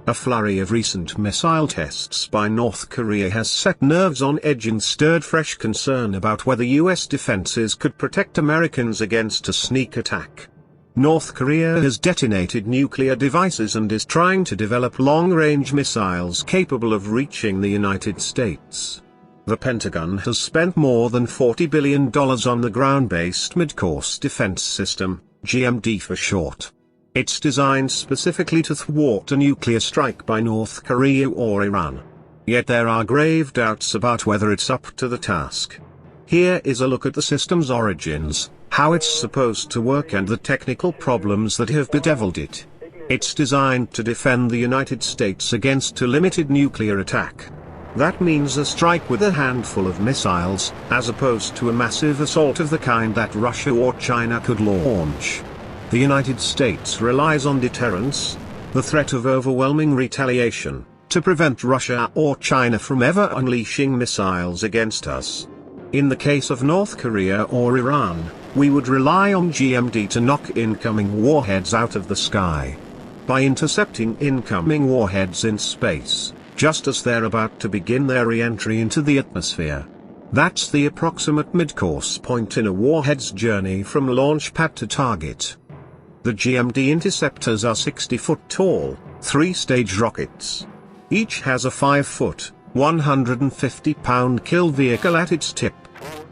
A flurry of recent missile tests by North Korea has set nerves on edge and stirred fresh concern about whether US defenses could protect Americans against a sneak attack. North Korea has detonated nuclear devices and is trying to develop long-range missiles capable of reaching the United States. The Pentagon has spent more than $40 billion on the ground-based Mid-Course Defense System, GMD for short. It's designed specifically to thwart a nuclear strike by North Korea or Iran. Yet there are grave doubts about whether it's up to the task. Here is a look at the system's origins, how it's supposed to work and the technical problems that have bedeviled it. It's designed to defend the United States against a limited nuclear attack. That means a strike with a handful of missiles, as opposed to a massive assault of the kind that Russia or China could launch. The United States relies on deterrence, the threat of overwhelming retaliation, to prevent Russia or China from ever unleashing missiles against us. In the case of North Korea or Iran, we would rely on GMD to knock incoming warheads out of the sky. By intercepting incoming warheads in space, just as they're about to begin their re-entry into the atmosphere. That's the approximate mid-course point in a warhead's journey from launch pad to target. The GMD interceptors are 60-foot tall, 3-stage rockets. Each has a 5-foot, 150-pound kill vehicle at its tip.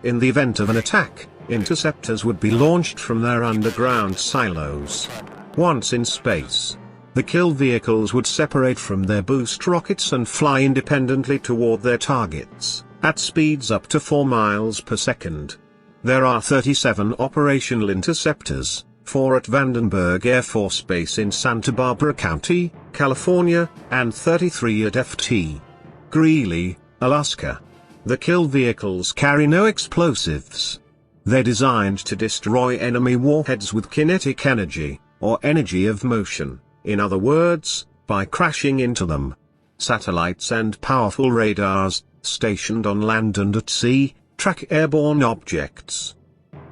In the event of an attack, interceptors would be launched from their underground silos. Once in space, the kill vehicles would separate from their boost rockets and fly independently toward their targets, at speeds up to 4 miles per second. There are 37 operational interceptors, 4 at Vandenberg Air Force Base in Santa Barbara County, California, and 33 at Ft. Greely, Alaska. The kill vehicles carry no explosives. They're designed to destroy enemy warheads with kinetic energy, or energy of motion, in other words, by crashing into them. Satellites and powerful radars, stationed on land and at sea, track airborne objects.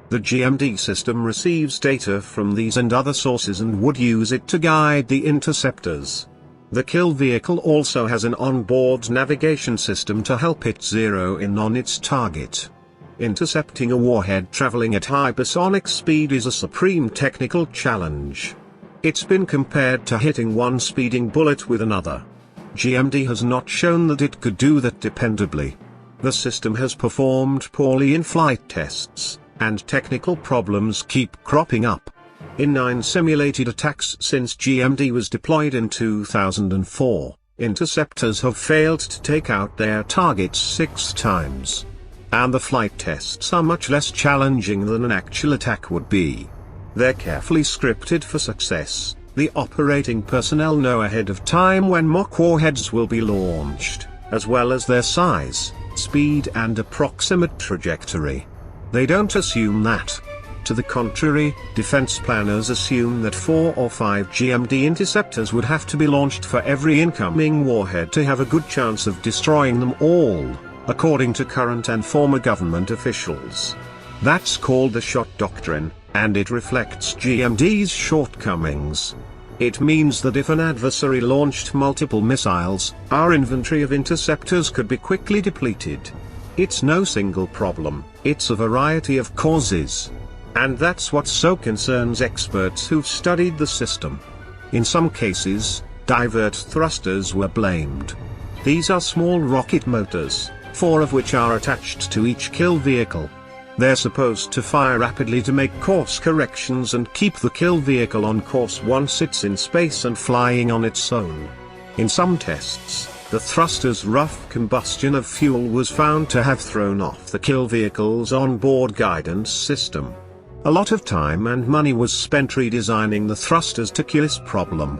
The GMD system receives data from these and other sources and would use it to guide the interceptors. The kill vehicle also has an onboard navigation system to help it zero in on its target. Intercepting a warhead traveling at hypersonic speed is a supreme technical challenge. It's been compared to hitting one speeding bullet with another. GMD has not shown that it could do that dependably. The system has performed poorly in flight tests, and technical problems keep cropping up. In 9 simulated attacks since GMD was deployed in 2004, interceptors have failed to take out their targets 6 times. And the flight tests are much less challenging than an actual attack would be. They're carefully scripted for success. The operating personnel know ahead of time when mock warheads will be launched, as well as their size, speed and approximate trajectory. They don't assume that. To the contrary, defense planners assume that 4 or 5 GMD interceptors would have to be launched for every incoming warhead to have a good chance of destroying them all, according to current and former government officials. That's called the shot doctrine, and it reflects GMD's shortcomings. It means that if an adversary launched multiple missiles, our inventory of interceptors could be quickly depleted. It's no single problem, it's a variety of causes. And that's what so concerns experts who've studied the system. In some cases, divert thrusters were blamed. These are small rocket motors, 4 of which are attached to each kill vehicle. They're supposed to fire rapidly to make course corrections and keep the kill vehicle on course once it's in space and flying on its own. In some tests, the thruster's rough combustion of fuel was found to have thrown off the kill vehicle's onboard guidance system. A lot of time and money was spent redesigning the thrusters to cure this problem.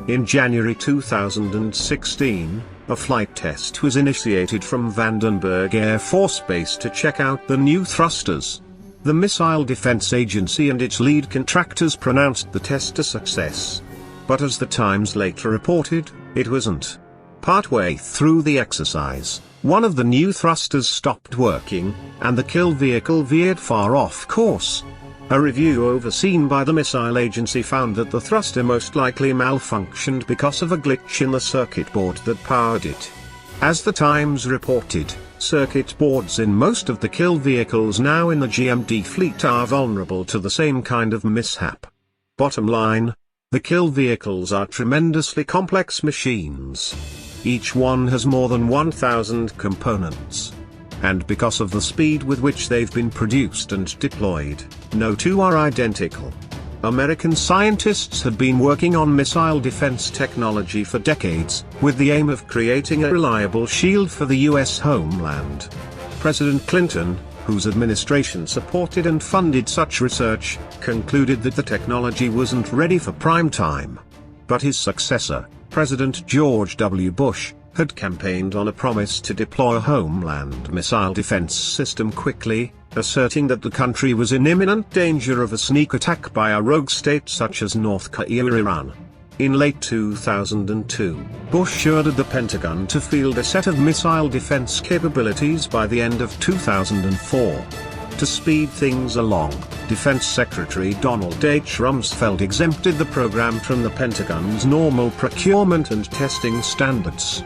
In January 2016, a flight test was initiated from Vandenberg Air Force Base to check out the new thrusters. The Missile Defense Agency and its lead contractors pronounced the test a success. But as the Times later reported, it wasn't. Partway through the exercise, one of the new thrusters stopped working, and the kill vehicle veered far off course. A review overseen by the missile agency found that the thruster most likely malfunctioned because of a glitch in the circuit board that powered it. As the Times reported, circuit boards in most of the kill vehicles now in the GMD fleet are vulnerable to the same kind of mishap. Bottom line, the kill vehicles are tremendously complex machines. Each one has more than 1,000 components. And because of the speed with which they've been produced and deployed, no two are identical. American scientists had been working on missile defense technology for decades, with the aim of creating a reliable shield for the U.S. homeland. President Clinton, whose administration supported and funded such research, concluded that the technology wasn't ready for prime time. But his successor, President George W. Bush, had campaigned on a promise to deploy a homeland missile defense system quickly, asserting that the country was in imminent danger of a sneak attack by a rogue state such as North Korea or Iran. In late 2002, Bush ordered the Pentagon to field a set of missile defense capabilities by the end of 2004. To speed things along, Defense Secretary Donald H. Rumsfeld exempted the program from the Pentagon's normal procurement and testing standards.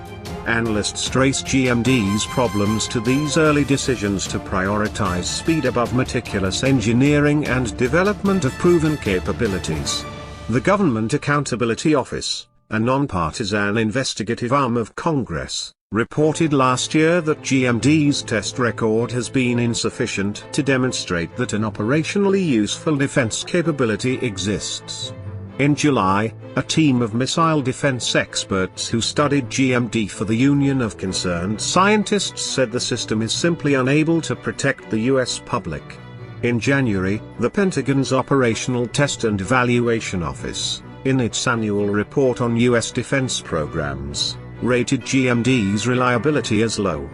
Analysts trace GMD's problems to these early decisions to prioritize speed above meticulous engineering and development of proven capabilities. The Government Accountability Office, a nonpartisan investigative arm of Congress, reported last year that GMD's test record has been insufficient to demonstrate that an operationally useful defense capability exists. In July, a team of missile defense experts who studied GMD for the Union of Concerned Scientists said the system is simply unable to protect the U.S. public. In January, the Pentagon's Operational Test and Evaluation Office, in its annual report on U.S. defense programs, rated GMD's reliability as low.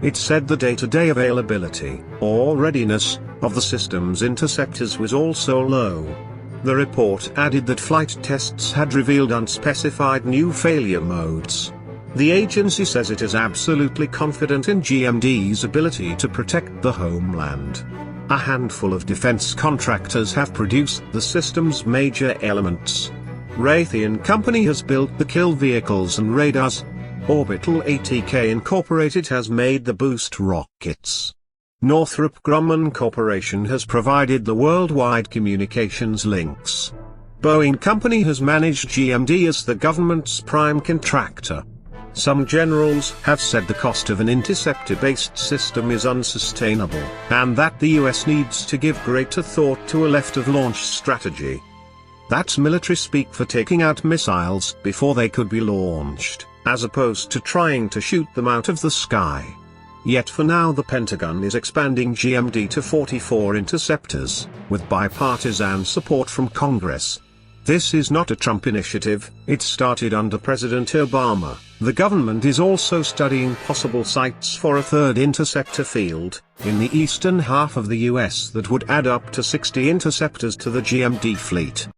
It said the day-to-day availability, or readiness, of the system's interceptors was also low. The report added that flight tests had revealed unspecified new failure modes. The agency says it is absolutely confident in GMD's ability to protect the homeland. A handful of defense contractors have produced the system's major elements. Raytheon Company has built the kill vehicles and radars. Orbital ATK Incorporated has made the boost rockets. Northrop Grumman Corporation has provided the worldwide communications links. Boeing Company has managed GMD as the government's prime contractor. Some generals have said the cost of an interceptor-based system is unsustainable, and that the US needs to give greater thought to a left-of-launch strategy. That's military speak for taking out missiles before they could be launched, as opposed to trying to shoot them out of the sky. Yet for now the Pentagon is expanding GMD to 44 interceptors, with bipartisan support from Congress. This is not a Trump initiative, it started under President Obama. The government is also studying possible sites for a third interceptor field, in the eastern half of the US that would add up to 60 interceptors to the GMD fleet.